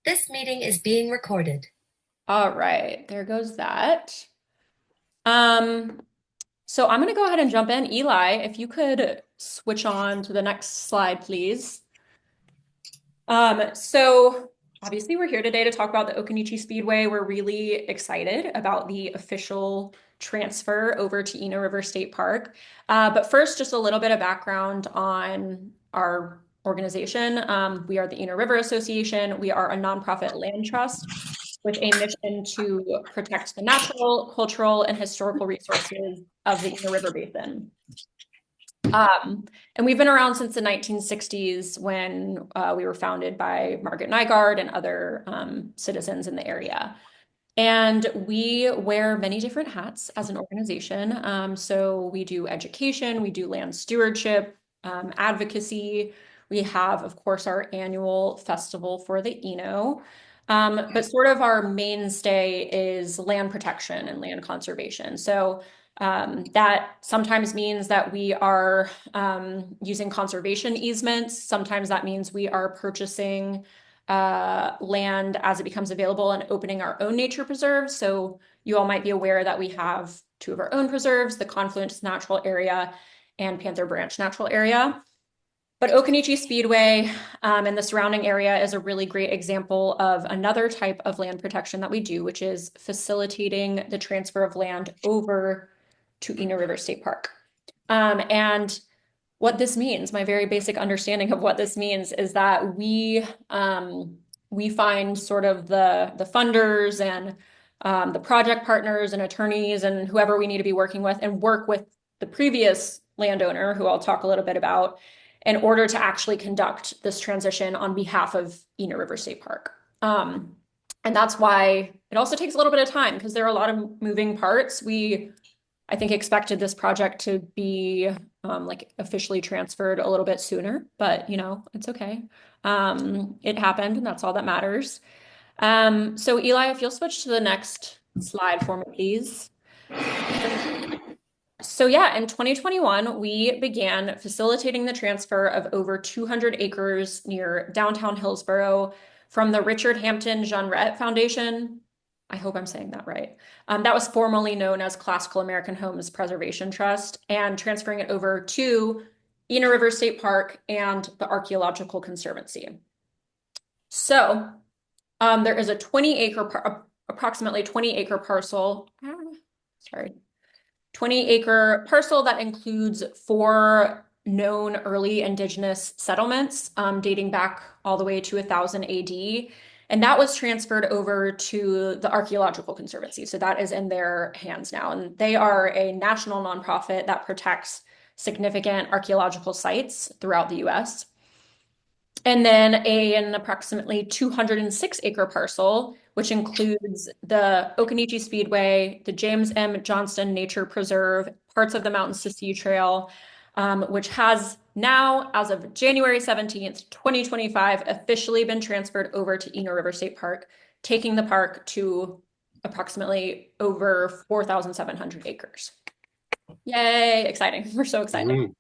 This meeting is being recorded. All right, there goes that. Um, so I'm going to go ahead and jump in. Eli, if you could switch on to the next slide, please. So obviously we're here today to talk about the Occoneechee Speedway. We're really excited about the official transfer over to Eno River State Park. But first, just a little bit of background on our organization. We are the Eno River Association. We are a nonprofit land trust with a mission to protect the natural, cultural, and historical resources of the Eno River Basin. And we've been around since the 1960s when we were founded by Margaret Nygaard and other citizens in the area. And we wear many different hats as an organization. So we do education, we do land stewardship, advocacy. We have, of course, our annual festival for the Eno. But sort of our mainstay is land protection and land conservation. So that sometimes means that we are using conservation easements. Sometimes that means we are purchasing land as it becomes available and opening our own nature preserves. So you all might be aware that we have two of our own preserves, the Confluence Natural Area and Panther Branch Natural Area. But Occoneechee Speedway and the surrounding area is a really great example of another type of land protection that we do, which is facilitating the transfer of land over to Eno River State Park. And what this means, my very basic understanding of what this means is that we find sort of the funders and the project partners and attorneys and whoever we need to be working with and work with the previous landowner, who I'll talk a little bit about, in order to actually conduct this transition on behalf of Eno River State Park. And that's why it also takes a little bit of time because there are a lot of moving parts. I think, expected this project to be like officially transferred a little bit sooner, but it's okay. It happened, and that's all that matters. So Eli, if you'll switch to the next slide for me, please. So yeah, in 2021, we began facilitating the transfer of over 200 acres near downtown Hillsborough from the Richard Hampton Jeanneret Foundation. I hope I'm saying that right. That was formerly known as Classical American Homes Preservation Trust, and transferring it over to Eno River State Park and the Archaeological Conservancy. So there is a approximately 20-acre parcel. Sorry. 20-acre parcel that includes four known early indigenous settlements dating back all the way to 1000 AD. And that was transferred over to the Archaeological Conservancy. So that is in their hands now. And they are a national nonprofit that protects significant archaeological sites throughout the US. And then an approximately 206-acre parcel, which includes the Occoneechee Speedway, the James M. Johnston Nature Preserve, parts of the Mountains to Sea Trail, which has now, as of January 17th, 2025, officially been transferred over to Eno River State Park, taking the park to approximately over 4,700 acres. Yay, exciting. We're so excited.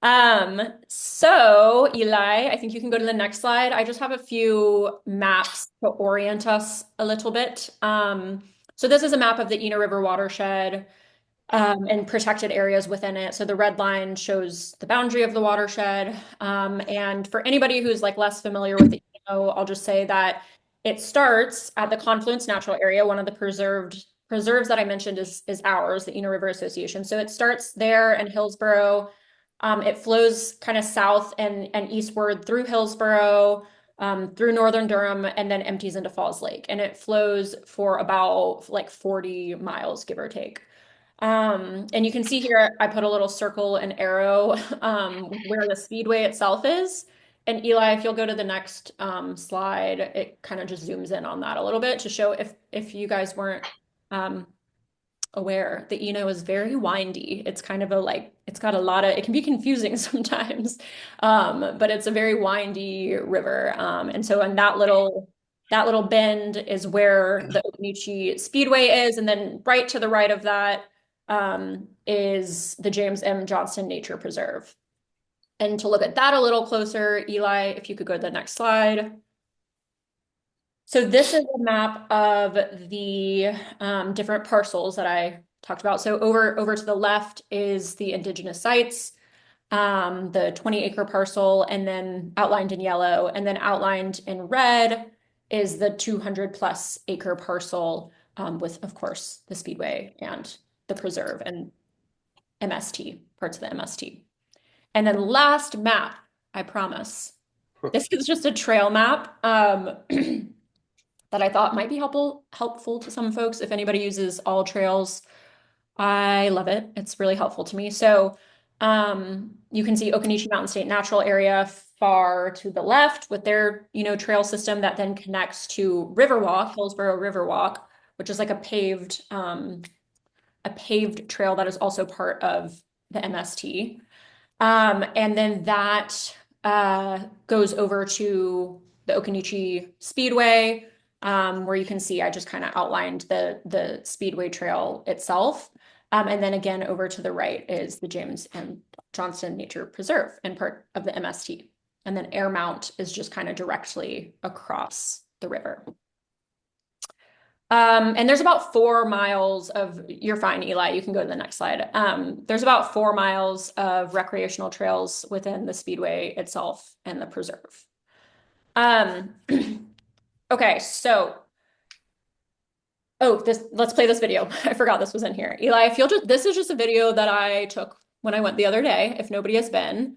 Mm. So Eli, I think you can go to the next slide. I just have a few maps to orient us a little bit. So this is a map of the Eno River watershed, and protected areas within it. So the red line shows the boundary of the watershed. And for anybody who's like less familiar with the Eno, I'll just say that it starts at the Confluence Natural Area. One of the preserves that I mentioned is ours, the Eno River Association. So it starts there in Hillsborough. It flows kind of south and eastward through Hillsborough, through northern Durham, and then empties into Falls Lake. And it flows for about like 40 miles, give or take. And you can see here, I put a little circle and arrow where the speedway itself is. And Eli, if you'll go to the next slide, it kind of just zooms in on that a little bit to show if you guys weren't um, aware, the Eno is very windy. It's kind of it's got a lot of, it can be confusing sometimes, but it's a very windy river. And so in that little bend is where the Occoneechee Speedway is. And then right to the right of that is the James M. Johnston Nature Preserve. And to look at that a little closer, Eli, if you could go to the next slide. So this is a map of the different parcels that I talked about. So over to the left is the Indigenous sites, the 20-acre parcel, and then outlined in yellow, and then outlined in red is the 200 plus acre parcel with, of course, the Speedway and the preserve and MST, parts of the MST. And then last map, I promise. This is just a trail map that I thought might be helpful to some folks. If anybody uses all trails, I love it. It's really helpful to me. So you can see Occoneechee Mountain State Natural Area far to the left with their, trail system that then connects to Riverwalk, Hillsborough Riverwalk, which is like a paved trail that is also part of the MST. And then that goes over to the Occoneechee Speedway, where you can see I just kind of outlined the Speedway trail itself. And then again, over to the right is the James and Johnston Nature Preserve and part of the MST. And then Airmount is just kind of directly across the river. And there's about 4 miles you're fine, Eli, you can go to the next slide. There's about 4 miles of recreational trails within the Speedway itself and the preserve. Okay, so, let's play this video. I forgot this was in here. Eli, this is just a video that I took when I went the other day, if nobody has been.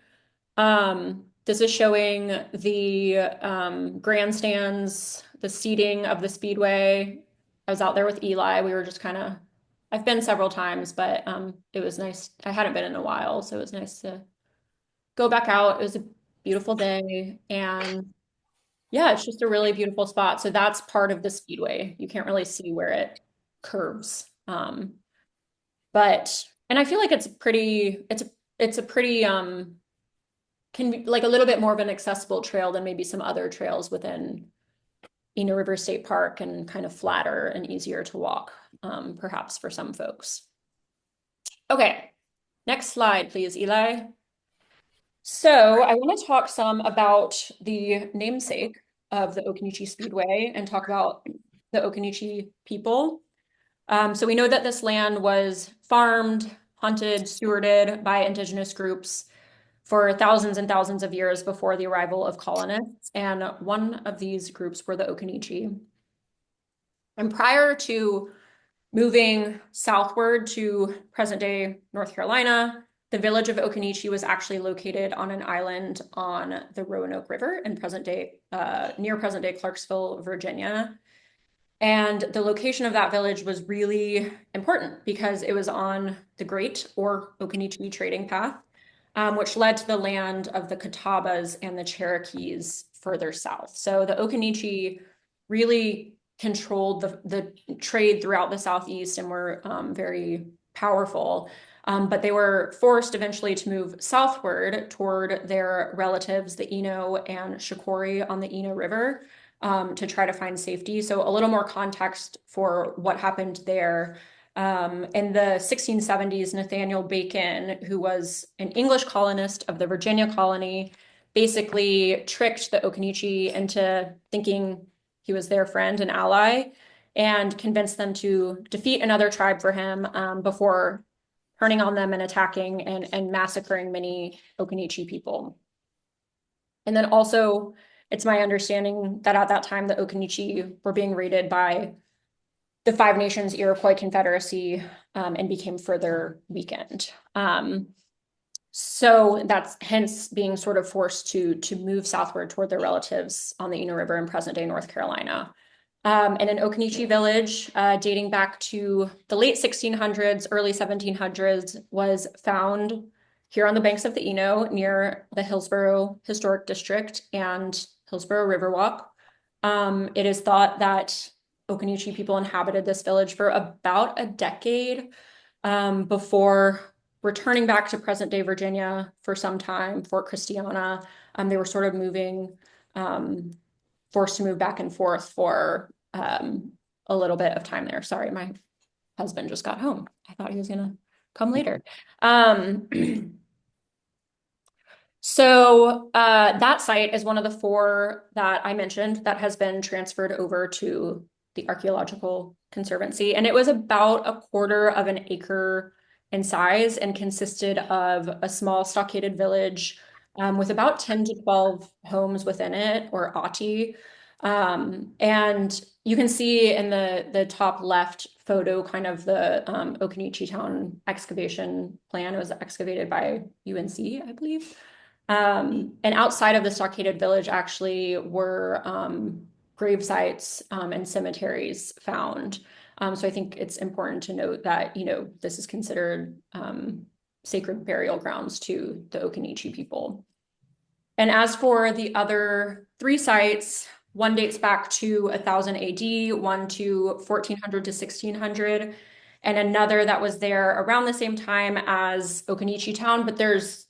This is showing the grandstands, the seating of the Speedway. I was out there with Eli. We were just I've been several times, but it was nice. I hadn't been in a while, so it was nice to go back out. It was a beautiful day, and yeah, it's just a really beautiful spot. So that's part of the Speedway. You can't really see where it curves. And I feel like it's a pretty can be like a little bit more of an accessible trail than maybe some other trails within Eno River State Park, and kind of flatter and easier to walk, perhaps for some folks. Okay, next slide, please, Eli. So I want to talk some about the namesake of the Occoneechee Speedway and talk about the Occoneechee people. So we know that this land was farmed, hunted, stewarded by Indigenous groups for thousands and thousands of years before the arrival of colonists, and one of these groups were the Occoneechee. And prior to moving southward to present-day North Carolina, the village of Occoneechee was actually located on an island on the Roanoke River in near present-day Clarksville, Virginia. And the location of that village was really important because it was on the Great or Occoneechee trading path, which led to the land of the Catawbas and the Cherokees further south. So the Occoneechee really controlled the trade throughout the Southeast and were very powerful. But they were forced eventually to move southward toward their relatives, the Eno and Shakori on the Eno River, to try to find safety. So a little more context for what happened there. In the 1670s, Nathaniel Bacon, who was an English colonist of the Virginia colony, basically tricked the Occoneechee into thinking he was their friend and ally, and convinced them to defeat another tribe for him before turning on them and attacking and massacring many Occoneechee people. And then also, it's my understanding that at that time, the Occoneechee were being raided by the Five Nations Iroquois Confederacy and became further weakened. So that's hence being sort of forced to move southward toward their relatives on the Eno River in present-day North Carolina. And an Occoneechee village dating back to the late 1600s, early 1700s was found here on the banks of the Eno near the Hillsborough Historic District and Hillsborough Riverwalk. It is thought that Occoneechee people inhabited this village for about a decade before returning back to present-day Virginia for some time, Fort Christiana. They were sort of forced to move back and forth for a little bit of time there. Sorry, my husband just got home. I thought he was gonna come later. So that site is one of the four that I mentioned that has been transferred over to the Archaeological Conservancy. And it was about a quarter of an acre in size and consisted of a small stockaded village with about 10 to 12 homes within it, or ati. And you can see in the top left photo kind of the Occoneechee town excavation plan. It was excavated by UNC, I believe. And outside of the stockaded village actually were grave sites and cemeteries found. So I think it's important to note that, this is considered sacred burial grounds to the Occoneechee people. And as for the other three sites, one dates back to 1000 AD, one to 1400 to 1600, and another that was there around the same time as Occoneechee town, but it's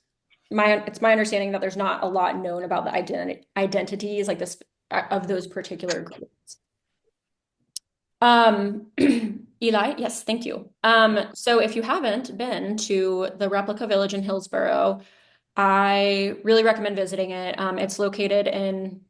my understanding that there's not a lot known about the identities like this of those particular groups. Eli, yes, thank you. So if you haven't been to the replica village in Hillsborough, I really recommend visiting it. It's located in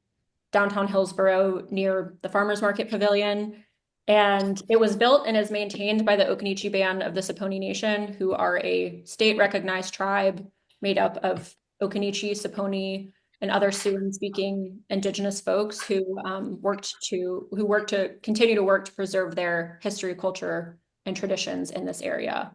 downtown Hillsborough near the Farmers Market Pavilion. And it was built and is maintained by the Occoneechee Band of the Saponi Nation, who are a state-recognized tribe made up of Occoneechee, Saponi, and other Siouan-speaking Indigenous folks who work to continue to work to preserve their history, culture, and traditions in this area.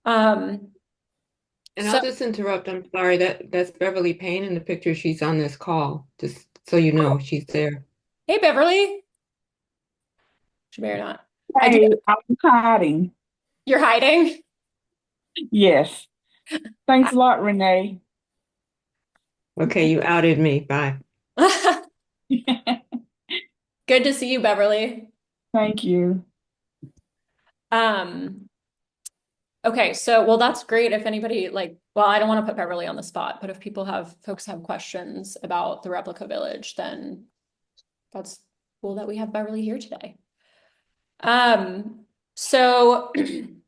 And So, I'll just interrupt. I'm sorry, that's Beverly Payne in the picture. She's on this call, just so you know, she's there. hey, Beverly. She may or not. I do. Hey, I'm hiding. You're hiding? Yes. Thanks a lot, Renee. Okay, you outed me. Bye. Good to see you, Beverly. Thank you. Um, okay, so well, that's great if anybody well, I don't want to put Beverly on the spot, but if folks have questions about the replica village, then that's cool that we have Beverly here today. So in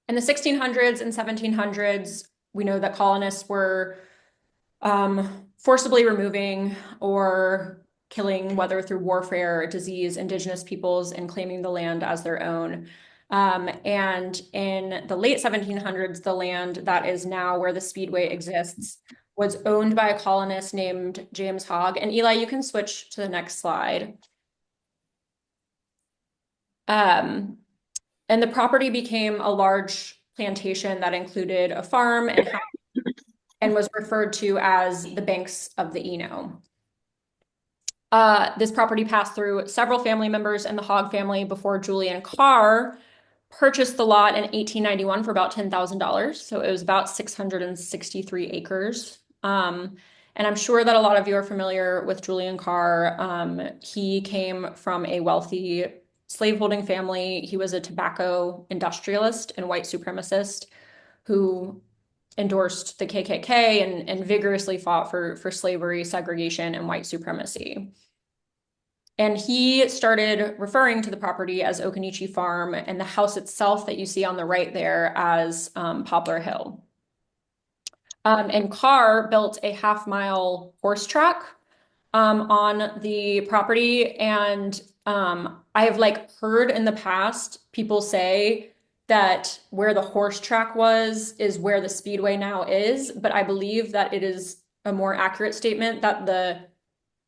the 1600s and 1700s, we know that colonists were forcibly removing or killing, whether through warfare or disease, Indigenous peoples and claiming the land as their own. And in the late 1700s, the land that is now where the Speedway exists was owned by a colonist named James Hogg. And Eli, you can switch to the next slide. And the property became a large plantation that included a farm and was referred to as the banks of the Eno. This property passed through several family members in the Hogg family before Julian Carr purchased the lot in 1891 for about $10,000. So it was about 663 acres. And I'm sure that a lot of you are familiar with Julian Carr. He came from a wealthy slaveholding family. He was a tobacco industrialist and white supremacist who endorsed the KKK and vigorously fought for slavery, segregation, and white supremacy. And he started referring to the property as Occoneechee Farm and the house itself that you see on the right there as Poplar Hill. And Carr built a half-mile horse track on the property. And I have heard in the past people say that where the horse track was is where the Speedway now is, but I believe that it is a more accurate statement that the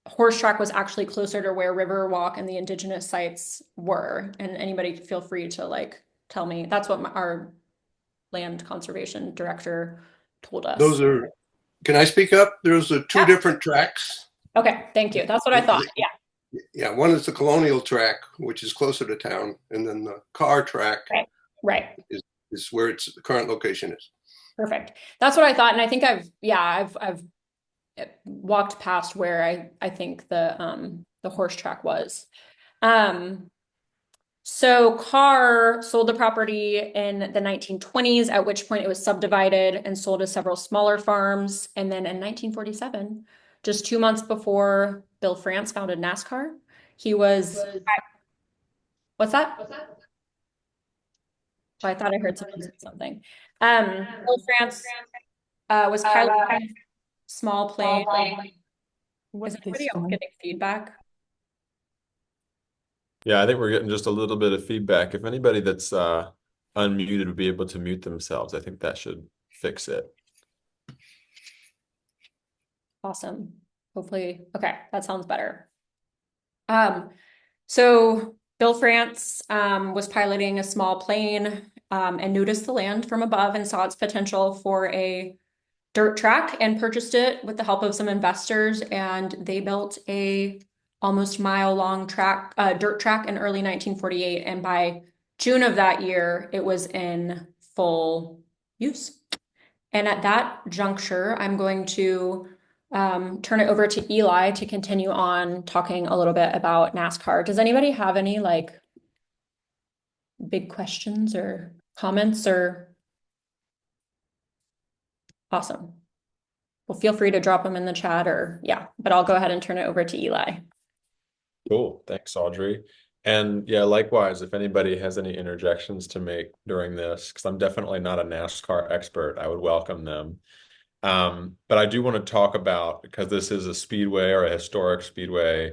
horse track was actually closer to where Riverwalk and the Indigenous sites were. And anybody feel free to tell me. That's what our land conservation director told us. Can I speak up? There's two different tracks. Okay, thank you. That's what I thought. Yeah. Yeah, one is the colonial track, which is closer to town, and then the car track Right. is where its current location is. Perfect. That's what I thought. And I think I've walked past where I think the horse track was. So Carr sold the property in the 1920s, at which point it was subdivided and sold to several smaller farms. And then in 1947, just 2 months before Bill France founded NASCAR, he was, what's that? Oh, I thought I heard someone say something. Bill France Was piloting small plane. What's Is anybody this else one? getting feedback? Yeah, I think we're getting just a little bit of feedback. If anybody that's unmuted would be able to mute themselves, I think that should fix it. Awesome. Hopefully, okay, that sounds better. So Bill France was piloting a small plane and noticed the land from above and saw its potential for a dirt track and purchased it with the help of some investors, and they built a almost mile-long dirt track in early 1948, and by June of that year, it was in full use. And at that juncture, I'm going to turn it over to Eli to continue on talking a little bit about NASCAR. Does anybody have any like big questions or comments or? Awesome. Well, feel free to drop them in the chat or yeah, but I'll go ahead and turn it over to Eli. Cool. Thanks, Audrey. And yeah, likewise, if anybody has any interjections to make during this, because I'm definitely not a NASCAR expert, I would welcome them. But I do want to talk about, because this is a speedway or a historic speedway,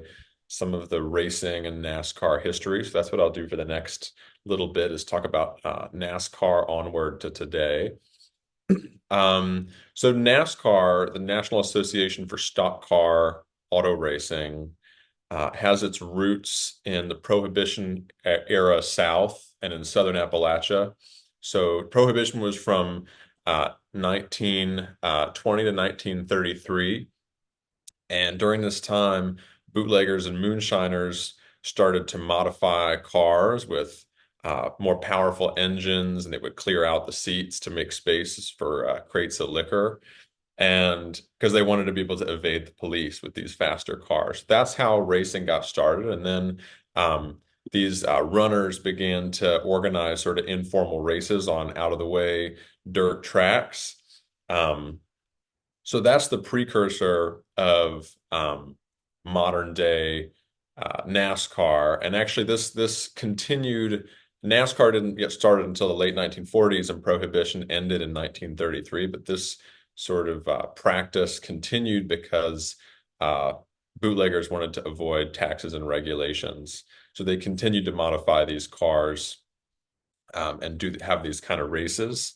some of the racing and NASCAR history. So that's what I'll do for the next little bit, is talk about NASCAR onward to today. So NASCAR, the National Association for Stock Car Auto Racing, has its roots in the Prohibition era South and in Southern Appalachia. So Prohibition was from 1920 to 1933. And during this time, bootleggers and moonshiners started to modify cars with more powerful engines, and they would clear out the seats to make spaces for crates of liquor. And because they wanted to be able to evade the police with these faster cars. That's how racing got started. And then these runners began to organize sort of informal races on out of the way dirt tracks. So that's the precursor of modern day NASCAR. And actually this continued. NASCAR didn't get started until the late 1940s, and Prohibition ended in 1933. But this sort of practice continued because bootleggers wanted to avoid taxes and regulations. So they continued to modify these cars and have these kind of races.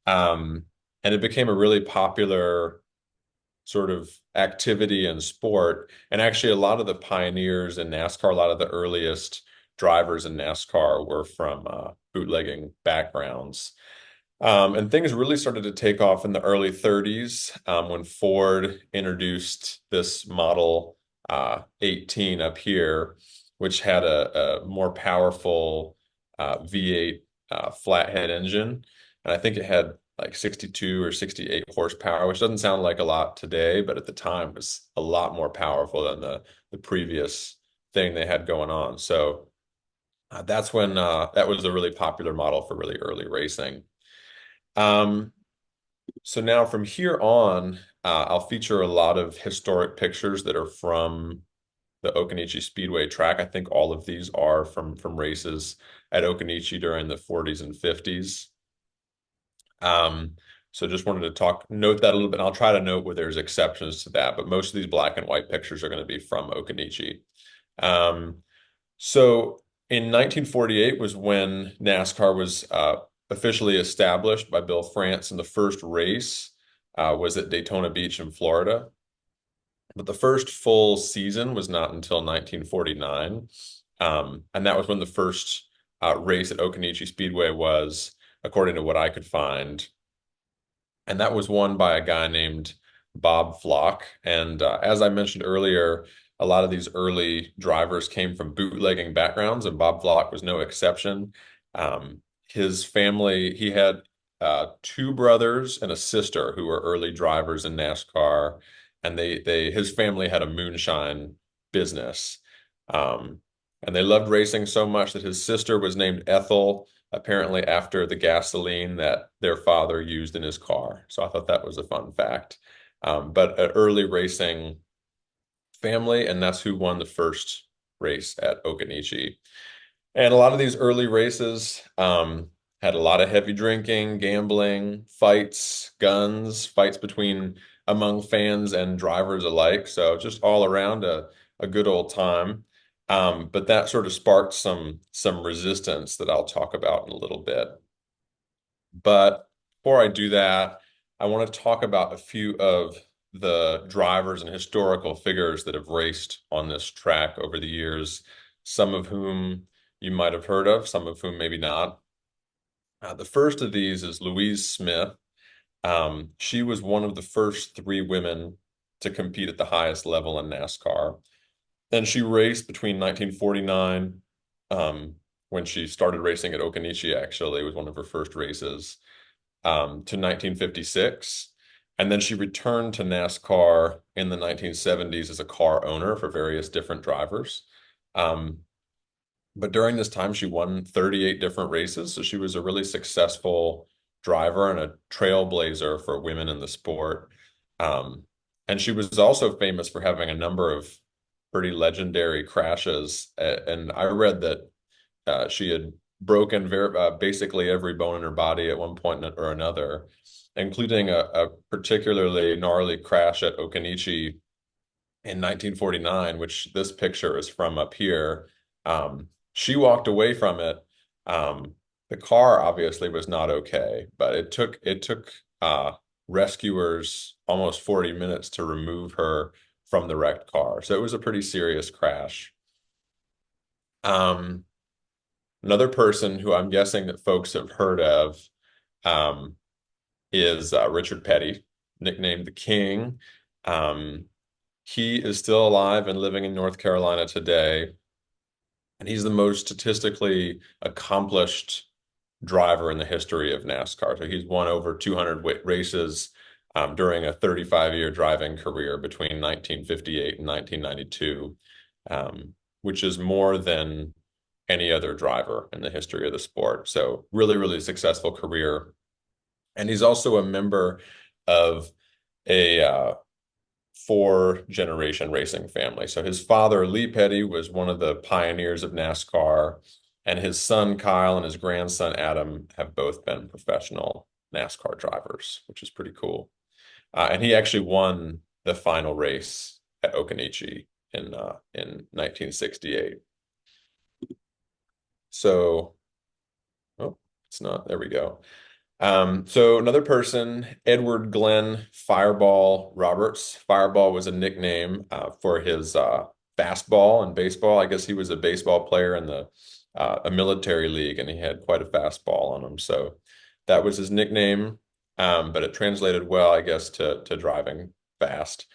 And it became a really popular sort of activity and sport. And actually, a lot of the pioneers in NASCAR, a lot of the earliest drivers in NASCAR were from bootlegging backgrounds. And things really started to take off in the early 30s when Ford introduced this Model 18 up here, which had a more powerful V8 flathead engine. And I think it had like 62 or 68 horsepower, which doesn't sound like a lot today, but at the time was a lot more powerful than the previous thing they had going on. So that's when that was a really popular model for really early racing. So now from here on, I'll feature a lot of historic pictures that are from the Occoneechee Speedway track. I think all of these are from races at Occoneechee during the 40s and 50s. So just wanted to note that a little bit. And I'll try to note where there's exceptions to that, but most of these black and white pictures are going to be from Occoneechee. So in 1948 was when NASCAR was officially established by Bill France, and the first race was at Daytona Beach in Florida. But the first full season was not until 1949. And that was when the first race at Occoneechee Speedway was, according to what I could find. And that was won by a guy named Bob Flock. And as I mentioned earlier, a lot of these early drivers came from bootlegging backgrounds, and Bob Flock was no exception. His family, he had two brothers and a sister who were early drivers in NASCAR, and his family had a moonshine business. And they loved racing so much that his sister was named Ethel, apparently after the gasoline that their father used in his car. So I thought that was a fun fact. But an early racing family, and that's who won the first race at Occoneechee. And a lot of these early races had a lot of heavy drinking, gambling, fights, guns, fights among fans and drivers alike. So just all around a good old time. But that sort of sparked some resistance that I'll talk about in a little bit. But before I do that, I want to talk about a few of the drivers and historical figures that have raced on this track over the years, some of whom you might have heard of, some of whom maybe not. The first of these is Louise Smith. She was one of the first three women to compete at the highest level in NASCAR. And she raced between 1949, when she started racing at Occoneechee, actually, it was one of her first races, to 1956. And then she returned to NASCAR in the 1970s as a car owner for various different drivers. But during this time, she won 38 different races. So she was a really successful driver and a trailblazer for women in the sport. And she was also famous for having a number of pretty legendary crashes. And I read that she had broken basically every bone in her body at one point or another, including a particularly gnarly crash at Occoneechee in 1949, which this picture is from up here. She walked away from it. The car obviously was not okay, but it took rescuers almost 40 minutes to remove her from the wrecked car. So it was a pretty serious crash. Another person who I'm guessing that folks have heard of is Richard Petty, nicknamed the King. He is still alive and living in North Carolina today. And he's the most statistically accomplished driver in the history of NASCAR. So he's won over 200 races during a 35-year driving career between 1958 and 1992, which is more than any other driver in the history of the sport. So really, really successful career. And he's also a member of a four-generation racing family. So his father, Lee Petty, was one of the pioneers of NASCAR, and his son, Kyle, and his grandson, Adam, have both been professional NASCAR drivers, which is pretty cool. And he actually won the final race at Occoneechee in 1968. So, oh, it's not, there we go. So another person, Edward Glenn Fireball Roberts. Fireball was a nickname for his fastball in baseball. I guess he was a baseball player in a military league, and he had quite a fastball on him. So that was his nickname, but it translated well, I guess, to driving fast.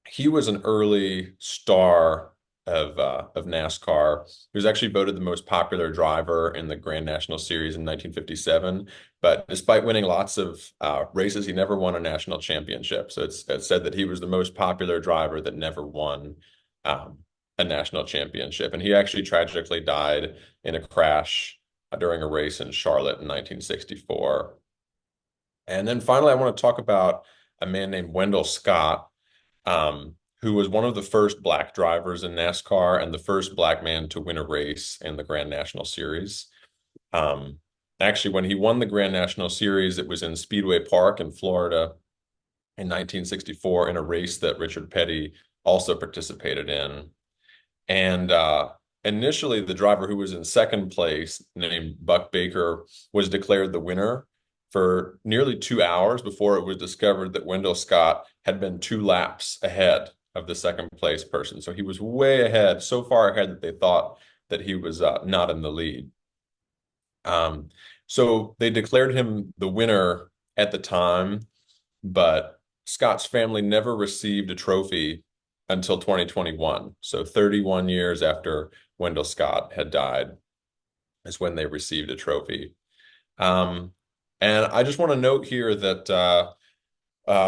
He was an early star of NASCAR. He was actually voted the most popular driver in the Grand National Series in 1957. But despite winning lots of races, he never won a national championship. So it's said that he was the most popular driver that never won a national championship. And he actually tragically died in a crash during a race in Charlotte in 1964. And then finally, I want to talk about a man named Wendell Scott, who was one of the first black drivers in NASCAR and the first black man to win a race in the Grand National Series. Actually, when he won the Grand National Series, it was in Speedway Park in Florida in 1964 in a race that Richard Petty also participated in. And initially, the driver who was in second place, named Buck Baker, was declared the winner for nearly 2 hours before it was discovered that Wendell Scott had been 2 laps ahead of the second place person. So he was way ahead, so far ahead that they thought that he was not in the lead. So they declared him the winner at the time, but Scott's family never received a trophy until 2021. So 31 years after Wendell Scott had died is when they received a trophy. And I just want to note here that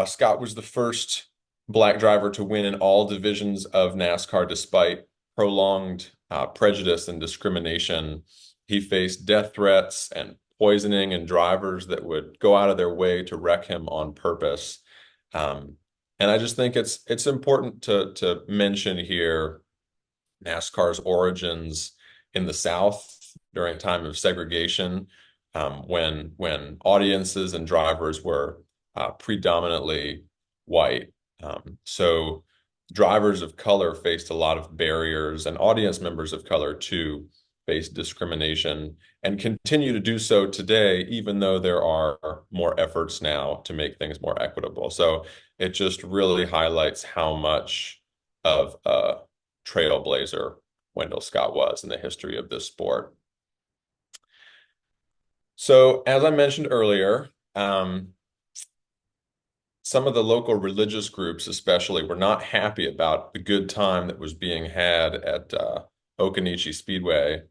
Scott was the first black driver to win in all divisions of NASCAR despite prolonged prejudice and discrimination. He faced death threats and poisoning and drivers that would go out of their way to wreck him on purpose. And I just think it's important to mention here NASCAR's origins in the South. during time of segregation, when audiences and drivers were predominantly white. So drivers of color faced a lot of barriers, and audience members of color too face discrimination and continue to do so today, even though there are more efforts now to make things more equitable. So it just really highlights how much of a trailblazer Wendell Scott was in the history of this sport. So, as I mentioned earlier, some of the local religious groups, especially, were not happy about the good time that was being had at Occoneechee Speedway,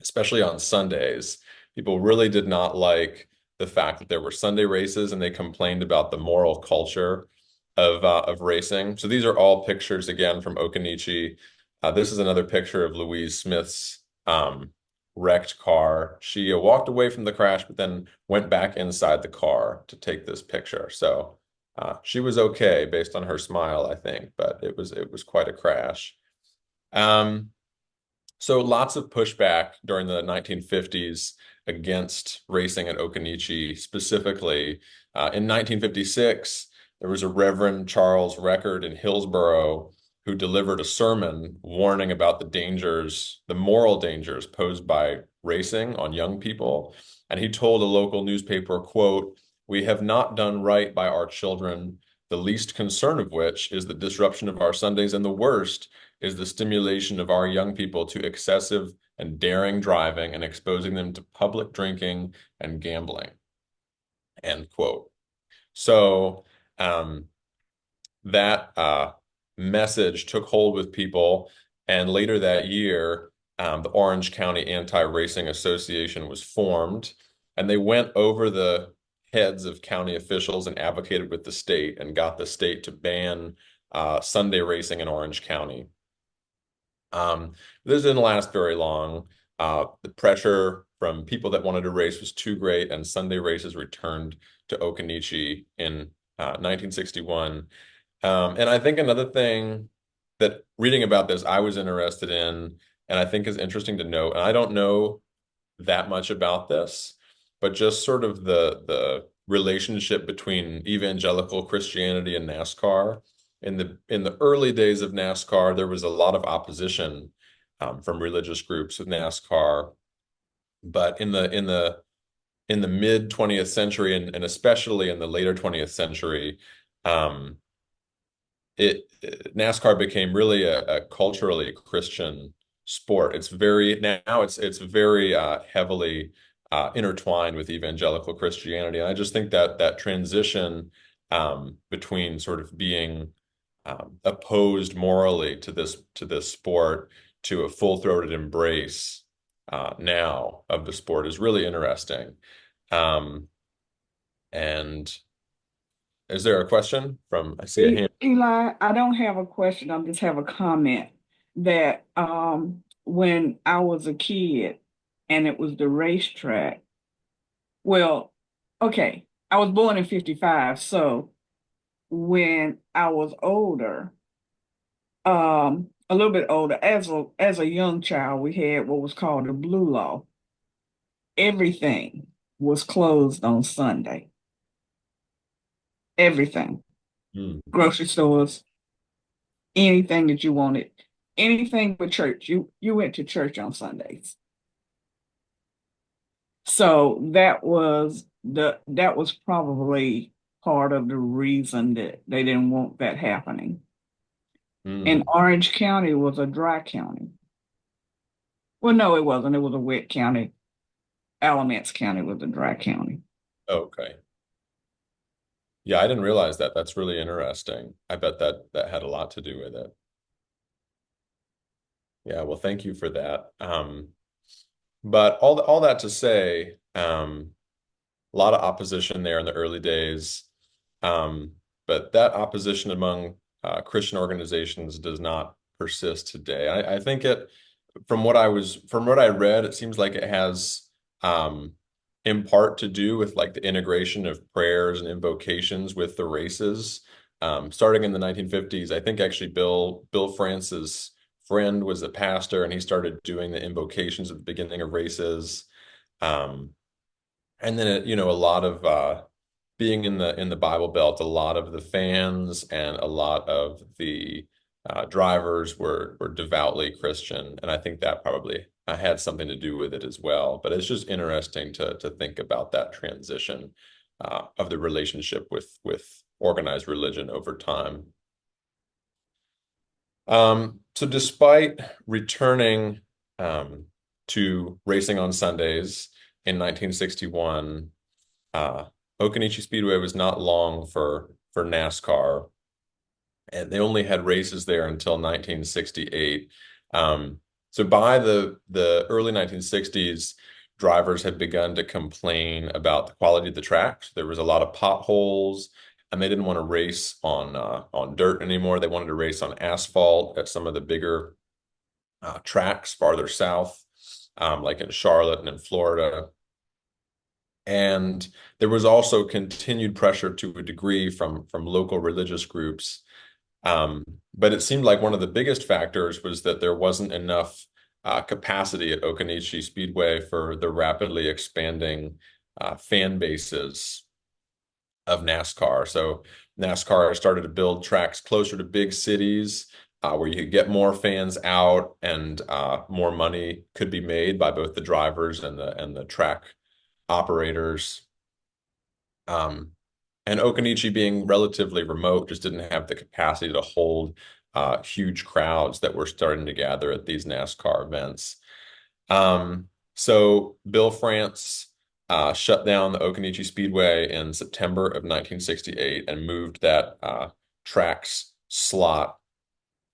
especially on Sundays. People really did not like the fact that there were Sunday races, and they complained about the moral culture of racing. So these are all pictures again from Occoneechee. This is another picture of Louise Smith's wrecked car. She walked away from the crash, but then went back inside the car to take this picture. So she was okay based on her smile, I think, but it was quite a crash. So lots of pushback during the 1950s against racing at Occoneechee. Specifically, in 1956, there was a Reverend Charles Record in Hillsborough who delivered a sermon warning about the dangers, the moral dangers posed by racing on young people. And he told a local newspaper, quote, "We have not done right by our children, the least concern of which is the disruption of our Sundays, and the worst is the stimulation of our young people to excessive and daring driving and exposing them to public drinking and gambling." End quote. So that message took hold with people, and later that year, the Orange County Anti-Racing Association was formed, and they went over the heads of county officials and advocated with the state and got the state to ban Sunday racing in Orange County. This didn't last very long. The pressure from people that wanted to race was too great, and Sunday races returned to Occoneechee in 1961. And I think another thing that reading about this I was interested in, and I think is interesting to note, and I don't know that much about this, but just sort of the relationship between evangelical Christianity and NASCAR. In the early days of NASCAR, there was a lot of opposition from religious groups with NASCAR, but in the mid 20th century, and especially in the later 20th century, NASCAR became really a culturally Christian sport. It's very heavily intertwined with evangelical Christianity, and I just think that transition between sort of being opposed morally to this sport to a full-throated embrace now of the sport is really interesting. And is there a question from, I see a hand. Eli, I don't have a question. I just have a comment that when I was a kid and it was the racetrack, well, okay, I was born in 55, so when I was older, a little bit older, as a young child, we had what was called the Blue Law. Everything was closed on Sunday. Everything. Grocery stores, anything that you wanted, anything but church. You went to church on Sundays. So that was probably part of the reason that they didn't want that happening. And Orange County was a dry county. Well, no, it wasn't. It was a wet county. Alamance County was a dry county. Okay. Yeah, I didn't realize that. That's really interesting. I bet that had a lot to do with it. Yeah, well, thank you for that. But all that to say, a lot of opposition there in the early days. But that opposition among Christian organizations does not persist today. I think from what I read, it seems like it has in part to do with like the integration of prayers and invocations with the races. Starting in the 1950s, I think actually Bill Francis friend was a pastor, and he started doing the invocations at the beginning of races. Um, and then a lot of being in the Bible Belt, a lot of the fans and a lot of the drivers were devoutly Christian, and I think that probably had something to do with it as well. But it's just interesting to think about that transition of the relationship with organized religion over time. So despite returning to racing on Sundays in 1961, Occoneechee Speedway was not long for NASCAR, and they only had races there until 1968. So by the early 1960s, drivers had begun to complain about the quality of the tracks. There was a lot of potholes, and they didn't want to race on dirt anymore. They wanted to race on asphalt at some of the bigger tracks farther south, like in Charlotte and in Florida. And there was also continued pressure to a degree from local religious groups. But it seemed like one of the biggest factors was that there wasn't enough capacity at Occoneechee Speedway for the rapidly expanding fan bases of NASCAR. So NASCAR started to build tracks closer to big cities where you could get more fans out, and more money could be made by both the drivers and the track operators. And Occoneechee, being relatively remote, just didn't have the capacity to hold huge crowds that were starting to gather at these NASCAR events. So Bill France shut down the Occoneechee Speedway in September of 1968 and moved that track's slot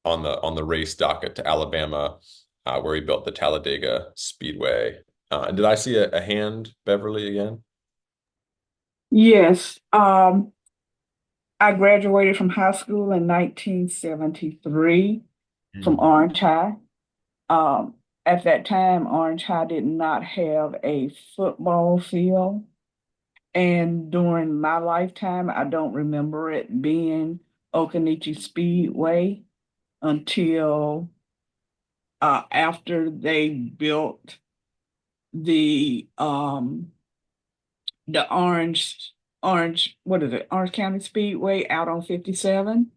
on the race docket to Alabama, where he built the Talladega Speedway. And did I see a hand, Beverly, again? Yes. I graduated from high school in 1973 from Orange High. At that time, Orange High did not have a football field. And during my lifetime, I don't remember it being Occoneechee Speedway until after they built the Orange, what is it? Orange County Speedway out on 57.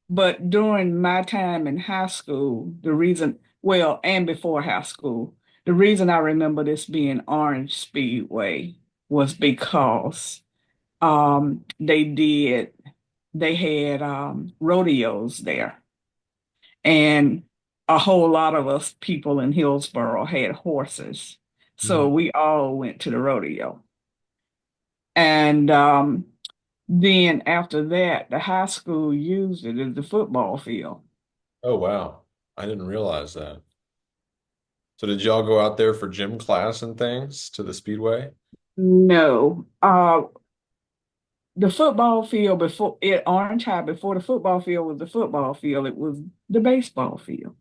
But during my time in high school, and before high school, the reason I remember this being Orange Speedway was because they had rodeos there, and a whole lot of us people in Hillsborough had horses, so we all went to the rodeo. And then after that, the high school used it as the football field. Oh, wow. I didn't realize that. So did y'all go out there for gym class and things to the Speedway? No, the football field Orange High, before the football field was the football field, it was the baseball field,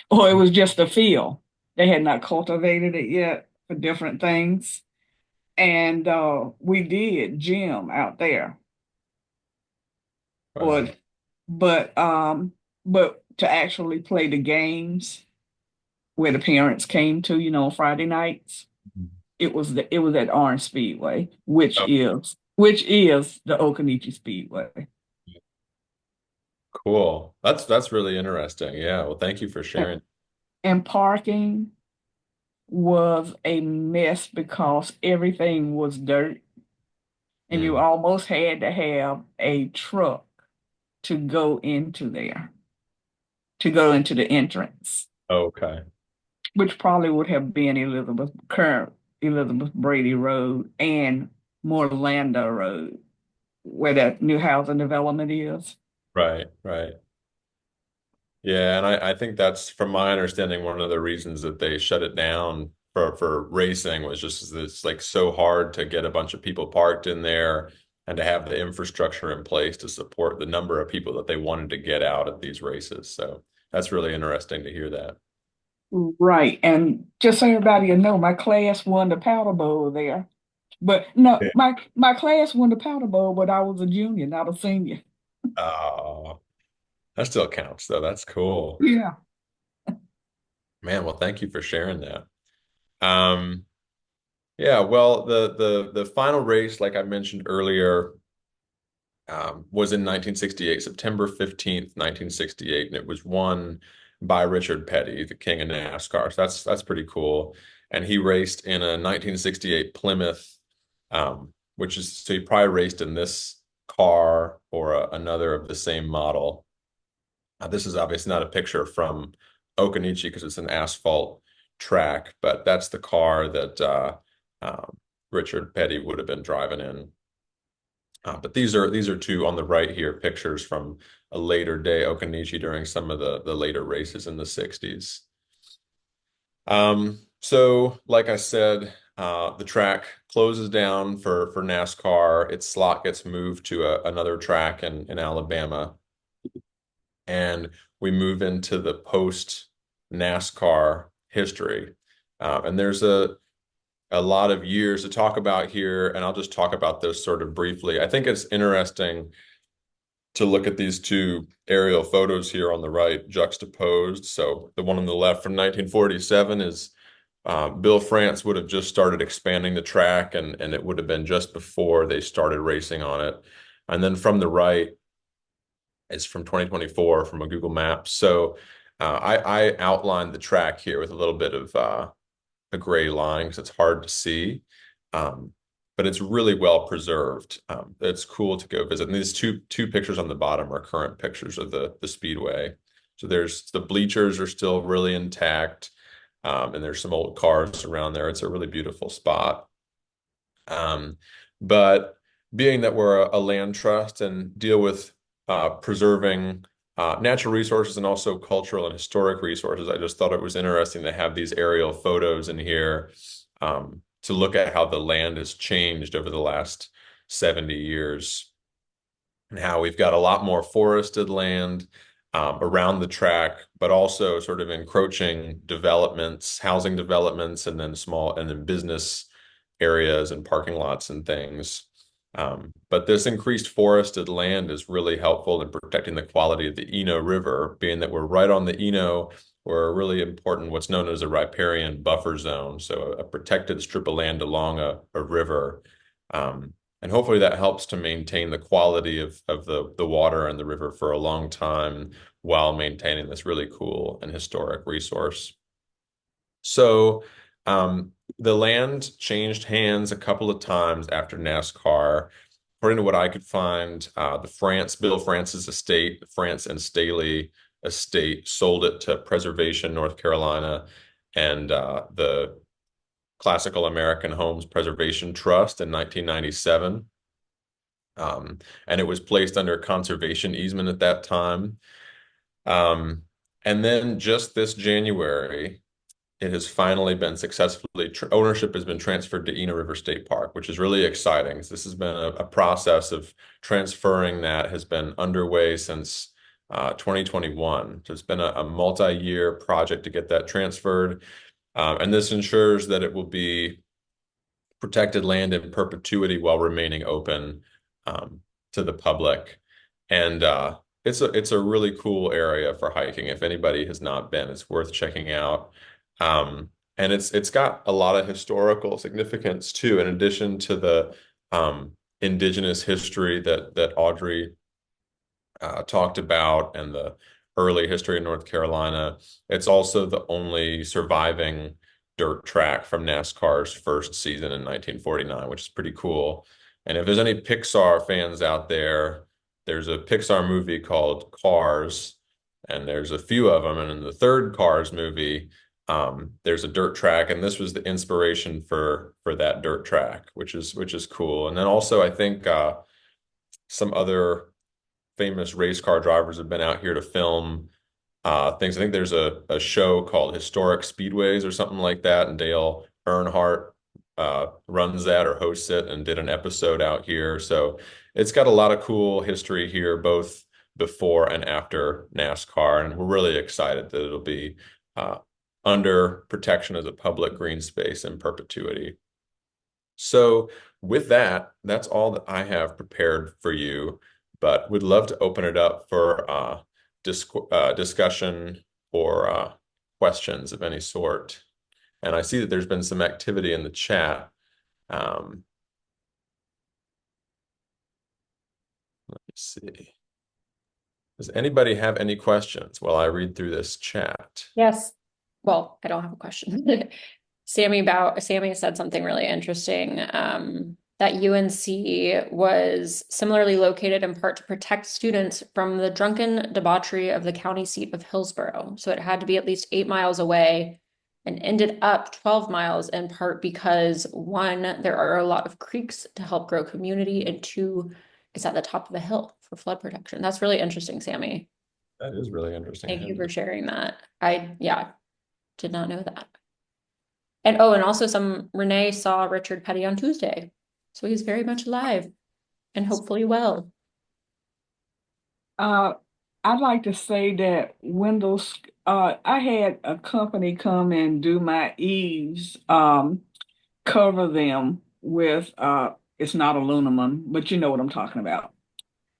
or it was just a field. They had not cultivated it yet for different things. And we did gym out there. Wow. But to actually play the games where the parents came to, on Friday nights, it was at Orange Speedway, which is the Occoneechee Speedway. Cool. That's really interesting. Yeah. Well, thank you for sharing. And parking was a mess because everything was dirt, and you almost had to have a truck to go into the entrance. Okay. Which probably would have been current Elizabeth Brady Road and Morlanda Road, where that new housing development is. Right. Yeah, and I think that's, from my understanding, one of the reasons that they shut it down for racing was just it's like so hard to get a bunch of people parked in there and to have the infrastructure in place to support the number of people that they wanted to get out at these races. So that's really interesting to hear that. Right. And just so everybody will know, my class won the Powder Bowl there. But no, my class won the Powder Bowl, but I was a junior, not a senior. Oh, that still counts though. That's cool. Yeah. Man, well, thank you for sharing that. Um, yeah, well, the final race, like I mentioned earlier, was in 1968, September 15th, 1968, and it was won by Richard Petty, the king of NASCAR. So that's pretty cool. And he raced in a 1968 Plymouth, which is so he probably raced in this car or another of the same model. This is obviously not a picture from Occoneechee because it's an asphalt track, but that's the car that Richard Petty would have been driving in. But these are two on the right here, pictures from a later day Occoneechee during some of the later races in the 60s. So like I said, the track closes down for NASCAR. Its slot gets moved to another track in Alabama, and we move into the post NASCAR history. And there's a lot of years to talk about here, and I'll just talk about this sort of briefly. I think it's interesting to look at these two aerial photos here on the right juxtaposed. So the one on the left from 1947 is Bill France would have just started expanding the track, and it would have been just before they started racing on it. And then from the right is from 2024 from a Google Maps. So I outlined the track here with a little bit of a gray line because it's hard to see. Um, but it's really well preserved. It's cool to go visit. And these two pictures on the bottom are current pictures of the Speedway. So there's the bleachers are still really intact, and there's some old cars around there. It's a really beautiful spot. But being that we're a land trust and deal with preserving natural resources and also cultural and historic resources, I just thought it was interesting to have these aerial photos in here to look at how the land has changed over the last 70 years and how we've got a lot more forested land around the track, but also sort of encroaching developments, housing developments, and then business areas and parking lots and things. But this increased forested land is really helpful in protecting the quality of the Eno River, being that we're right on the Eno. We're a really important, what's known as a riparian buffer zone, so a protected strip of land along a river. And hopefully that helps to maintain the quality of the water and the river for a long time while maintaining this really cool and historic resource. So the land changed hands a couple of times after NASCAR. According to what I could find, Bill France's estate, the France and Staley estate, sold it to Preservation North Carolina and the Classical American Homes Preservation Trust in 1997. And it was placed under conservation easement at that time. And then just this January, it has finally been successfully, ownership has been transferred to Eno River State Park, which is really exciting. This has been a process of transferring that has been underway since 2021. So it's been a multi-year project to get that transferred. And this ensures that it will be protected land in perpetuity while remaining open to the public. And it's a really cool area for hiking. If anybody has not been, it's worth checking out. And it's got a lot of historical significance too, in addition to the Indigenous history that Audrey talked about and the early history of North Carolina. It's also the only surviving dirt track from NASCAR's first season in 1949, which is pretty cool. And if there's any Pixar fans out there, there's a Pixar movie called Cars, and there's a few of them. And in the third Cars movie, there's a dirt track, and this was the inspiration for that dirt track, which is cool. And then also, I think some other famous race car drivers have been out here to film things. I think there's a show called Historic Speedways or something like that, and Dale Earnhardt runs that or hosts it and did an episode out here. So it's got a lot of cool history here, both before and after NASCAR, and we're really excited that it'll be under protection as a public green space in perpetuity. So with that, that's all that I have prepared for you, but would love to open it up for discussion or questions of any sort. And I see that there's been some activity in the chat. Let me see. Does anybody have any questions while I read through this chat? Yes. Well, I don't have a question. Sammy said something really interesting, that UNC was similarly located in part to protect students from the drunken debauchery of the county seat of Hillsborough. So it had to be at least 8 miles away and ended up 12 miles in part because, one, there are a lot of creeks to help grow community, and two, it's at the top of the hill for flood protection. That's really interesting, Sammy. That is really interesting. Thank you for sharing that. Yeah, did not know that. And also Renee saw Richard Petty on Tuesday. So he's very much alive and hopefully well. I'd like to say that I had a company come and do my eaves, cover them with, it's not aluminum, but you know what I'm talking about.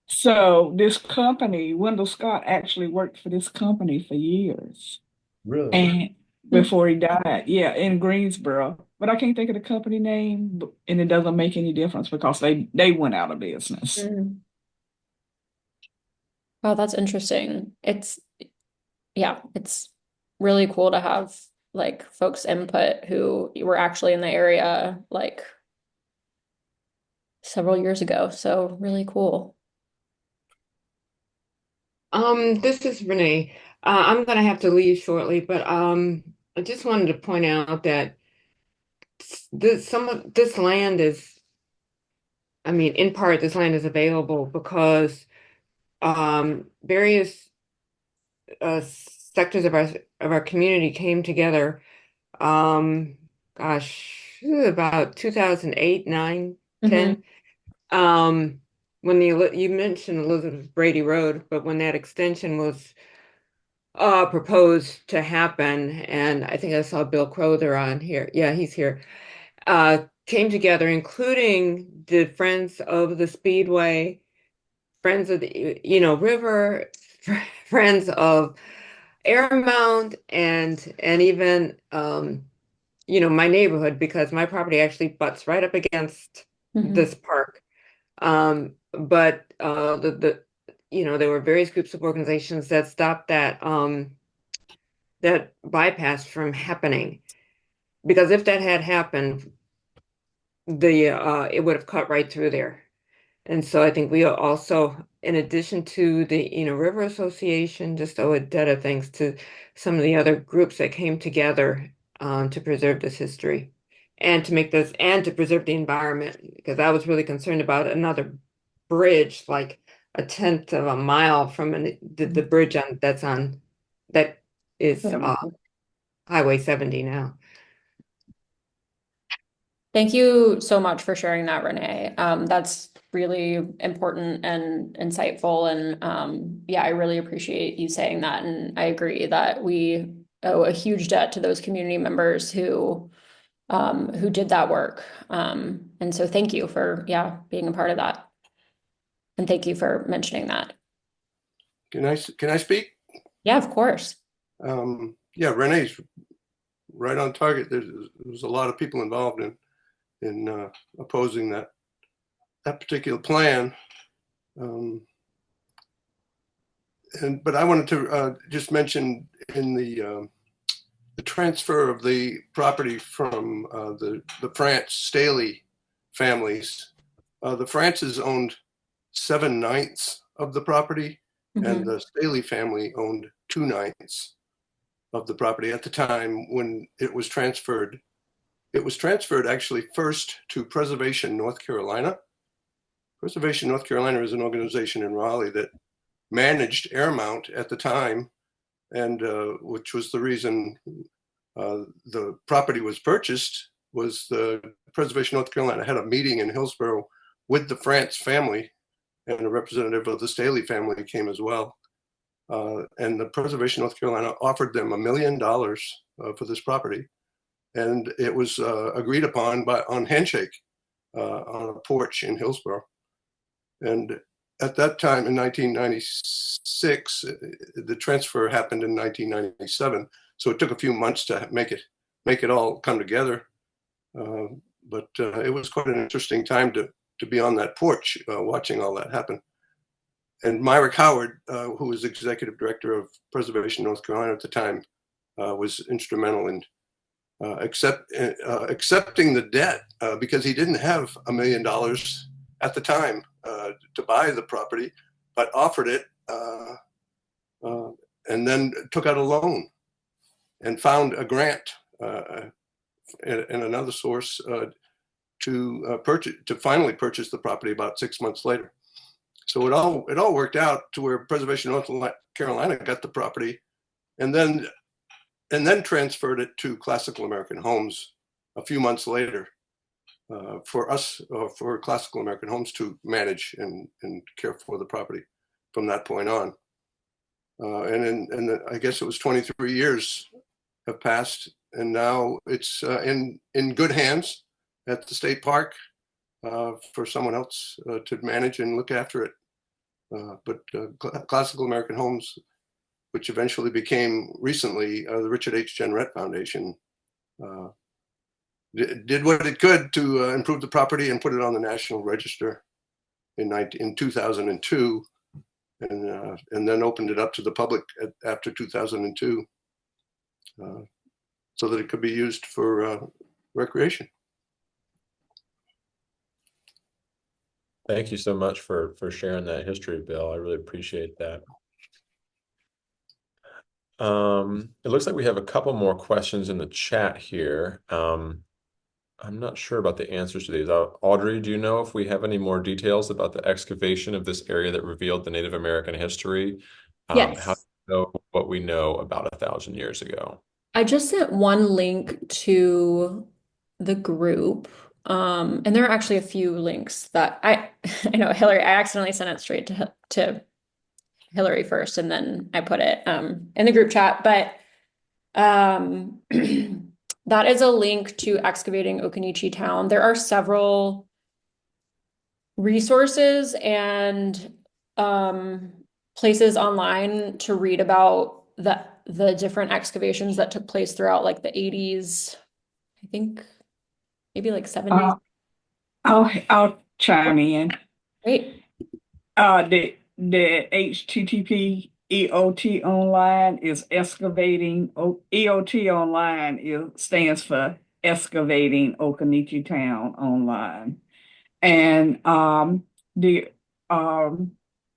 So this company, Wendell Scott, actually worked for this company for years. Really? And before he died, yeah, in Greensboro. But I can't think of the company name, and it doesn't make any difference because they went out of business. Wow, that's interesting. It's really cool to have like folks input who were actually in the area like several years ago. So really cool. This is Renee. I'm gonna have to leave shortly, but I just wanted to point out that some of this land is, I mean, in part, this land is available because various sectors of our community came together. About 2008, 9, 10. When you mentioned Elizabeth Brady Road, but when that extension was proposed to happen, and I think I saw Bill Crowther on here. Yeah, he's here. Came together, including the Friends of the Speedway, Friends of the Eno River, Friends of Airmount, and even my neighborhood, because my property actually butts right up against this park. But there were various groups of organizations that stopped that bypass from happening, because if that had happened, it would have cut right through there. And so I think we also, in addition to the Eno River Association, just owe a debt of thanks to some of the other groups that came together to preserve this history and to preserve the environment, because I was really concerned about another bridge, like a 1/10 of a mile from the bridge that is Highway 70 now. Thank you so much for sharing that, Renee. That's really important and insightful. And I really appreciate you saying that. And I agree that we owe a huge debt to those community members who did that work. And so thank you for, being a part of that. And thank you for mentioning that. Can I speak? Yeah, of course. Renee's right on target. There's a lot of people involved in opposing that particular plan. But I wanted to just mention in the transfer of the property from the France Staley families. The Frances owned 7/9 of the property, and the Staley family owned 2/9 of the property at the time when it was transferred. It was transferred actually first to Preservation North Carolina. Preservation North Carolina is an organization in Raleigh that managed Airmount at the time, and which was the reason the property was purchased. Was the Preservation North Carolina had a meeting in Hillsborough with the France family, and a representative of the Staley family came as well. And the Preservation North Carolina offered them $1 million for this property. And it was agreed upon on handshake on a porch in Hillsborough. And at that time in 1996, the transfer happened in 1997. So it took a few months to make it all come together. But it was quite an interesting time to be on that porch watching all that happen. And Myrick Howard, who was executive director of Preservation North Carolina at the time, was instrumental in accepting the debt because he didn't have $1 million at the time to buy the property, but offered it and then took out a loan and found a grant and another source to finally purchase the property about 6 months later. So it all worked out to where Preservation North Carolina got the property, and then transferred it to Classical American Homes a few months later for Classical American Homes to manage and care for the property from that point on. And I guess it was 23 years have passed, and now it's in good hands at the state park for someone else to manage and look after it. But Classical American Homes, which eventually became recently the Richard H. Jenrette Foundation, did what it could to improve the property and put it on the National Register in 2002, and then opened it up to the public after 2002, so that it could be used for recreation. Thank you so much for sharing that history, Bill. I really appreciate that. It looks like we have a couple more questions in the chat here. I'm not sure about the answers to these. Audrey, do you know if we have any more details about the excavation of this area that revealed the Native American history? Yes. How do you know what we know about 1,000 years ago? I just sent one link to the group. And there are actually a few links that I know Hillary, I accidentally sent it straight to Hillary first, and then I put it in the group chat. But that is a link to excavating Occoneechee Town. There are several resources and places online to read about the different excavations that took place throughout like the 80s, I think maybe like 70s. I'll chime in. Great. The HTTP EOT online is excavating. EOT online stands for excavating Occoneechee Town online, and the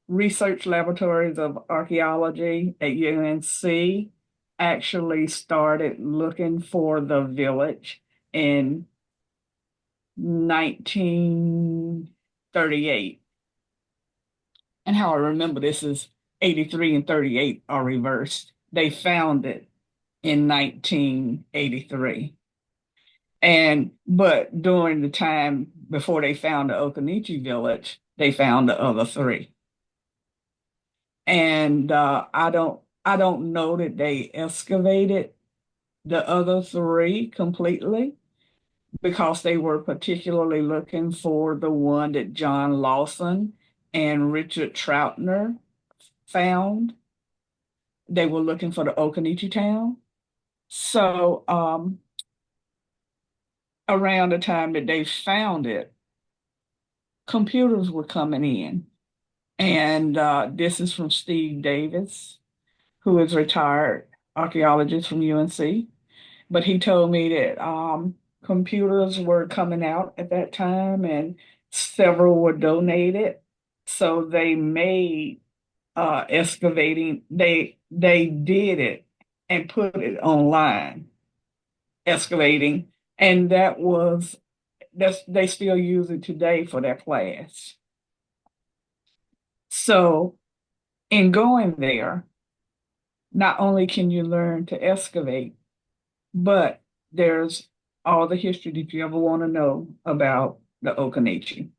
research laboratories of archaeology at UNC actually started looking for the village in 1938. And how I remember this is 83 and 38 are reversed. They found it in 1983. But during the time before they found the Occoneechee village, they found the other three. And I don't know that they excavated the other three completely, because they were particularly looking for the one that John Lawson and Richard Troutner found. They were looking for the Occoneechee Town. So around the time that they found it, computers were coming in. And this is from Steve Davis, who is retired archaeologist from UNC. But he told me that computers were coming out at that time, and several were donated. So they made excavating, they did it and put it online, excavating, and they still use it today for their class. So in going there, not only can you learn to excavate, but there's all the history that you ever want to know about the Occoneechee.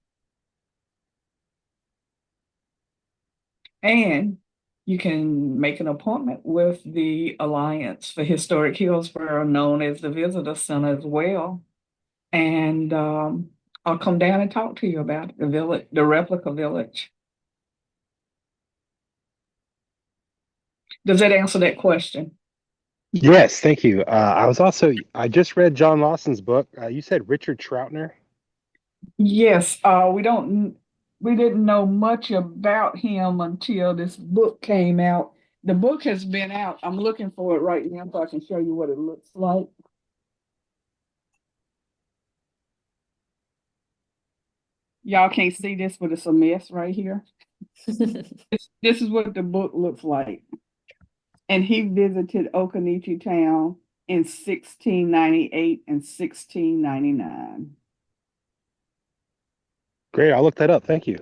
And you can make an appointment with the Alliance for Historic Hillsborough, known as the Visitor Center as well. And I'll come down and talk to you about the village, the replica village. Does that answer that question? Yes, thank you. I just read John Lawson's book. You said Richard Troutner. Yes, we didn't know much about him until this book came out. The book has been out. I'm looking for it right now so I can show you what it looks like. Y'all can't see this, but it's a mess right here. This is what the book looks like. And he visited Occoneechee town in 1698 and 1699. Great, I'll look that up. Thank you.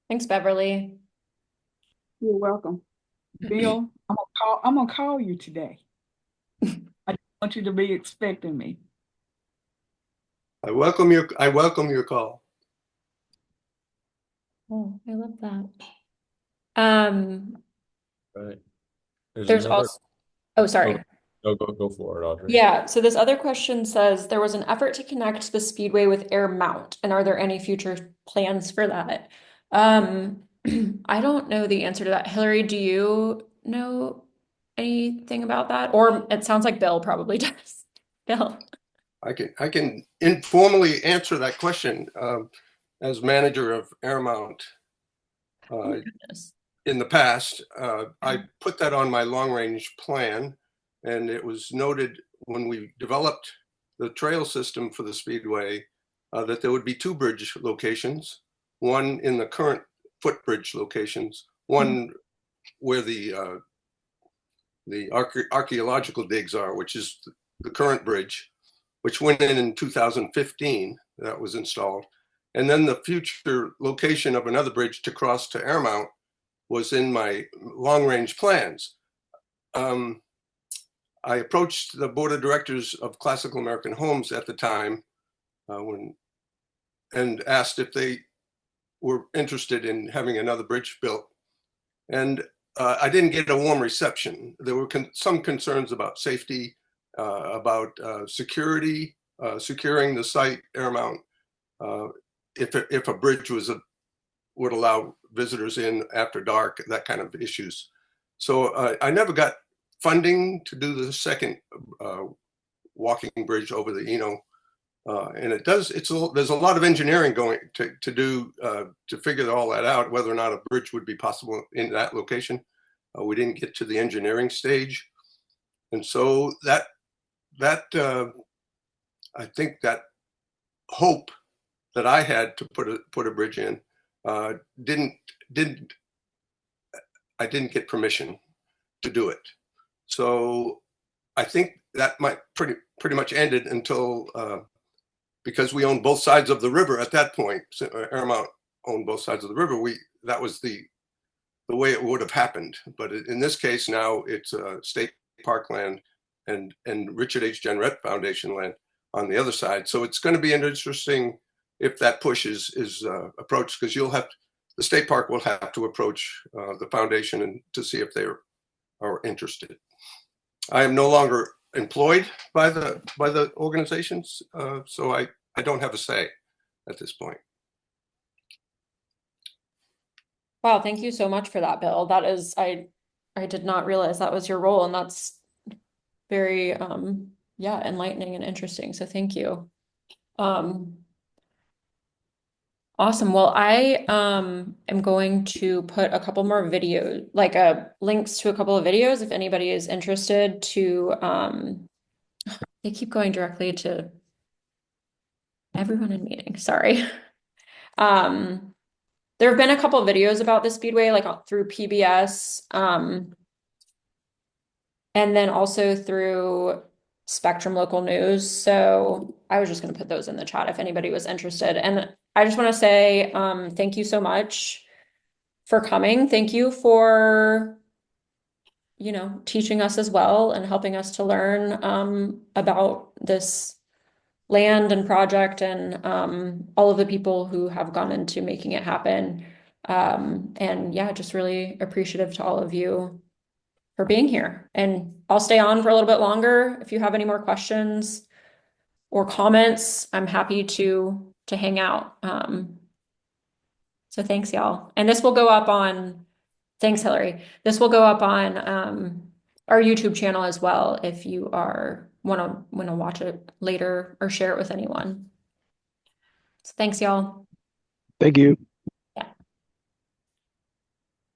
Thanks, Beverly. You're welcome. Bill, I'm gonna call you today. I want you to be expecting me. I welcome your call. Oh, I love that. Right. There's another. also, oh, sorry. No, go for it, Audrey. Yeah, so this other question says there was an effort to connect the Speedway with Air Mount, and are there any future plans for that? I don't know the answer to that. Hillary, do you know anything about that? Or it sounds like Bill probably does. Bill. I can informally answer that question as manager of Airmount. Goodness. In the past, I put that on my long-range plan, and it was noted when we developed the trail system for the Speedway that there would be two bridge locations, one in the current footbridge locations, one where the archaeological digs are, which is the current bridge, which went in 2015, that was installed. And then the future location of another bridge to cross to Airmount was in my long-range plans. I approached the board of directors of Classical American Homes at the time and asked if they were interested in having another bridge built. And I didn't get a warm reception. There were some concerns about safety, about security, securing the site, Airmount, if a bridge would allow visitors in after dark, that kind of issues. So I never got funding to do the second walking bridge over the Eno. And there's a lot of engineering going to do to figure all that out, whether or not a bridge would be possible in that location. We didn't get to the engineering stage. And so that I think that hope that I had to put a bridge in I didn't get permission to do it. So I think that might pretty much ended until because we owned both sides of the river at that point. So Airmount owned both sides of the river. That was the way it would have happened. But in this case now it's state park land and Richard H. Jenrette Foundation land on the other side. So it's going to be interesting if that push is approached, because the state park will have to approach the foundation and to see if they are interested. I am no longer employed by the organizations, so I don't have a say at this point. Wow, thank you so much for that, Bill. That is, I did not realize that was your role, and that's very yeah, enlightening and interesting. So thank you. Awesome. Well, I am going to put a couple more videos, like links to a couple of videos if anybody is interested to they keep going directly to everyone in meeting. Sorry. There have been a couple of videos about the Speedway, like through PBS, and then also through Spectrum Local News. So I was just going to put those in the chat if anybody was interested. And I just want to say thank you so much for coming. Thank you for, teaching us as well and helping us to learn about this land and project and all of the people who have gone into making it happen. And yeah, just really appreciative to all of you for being here. And I'll stay on for a little bit longer. If you have any more questions or comments, I'm happy to hang out. So thanks, y'all. And this will go up on Thanks, Hillary. This will go up on our YouTube channel as well if you want to watch it later or share it with anyone. So thanks, y'all. Thank you.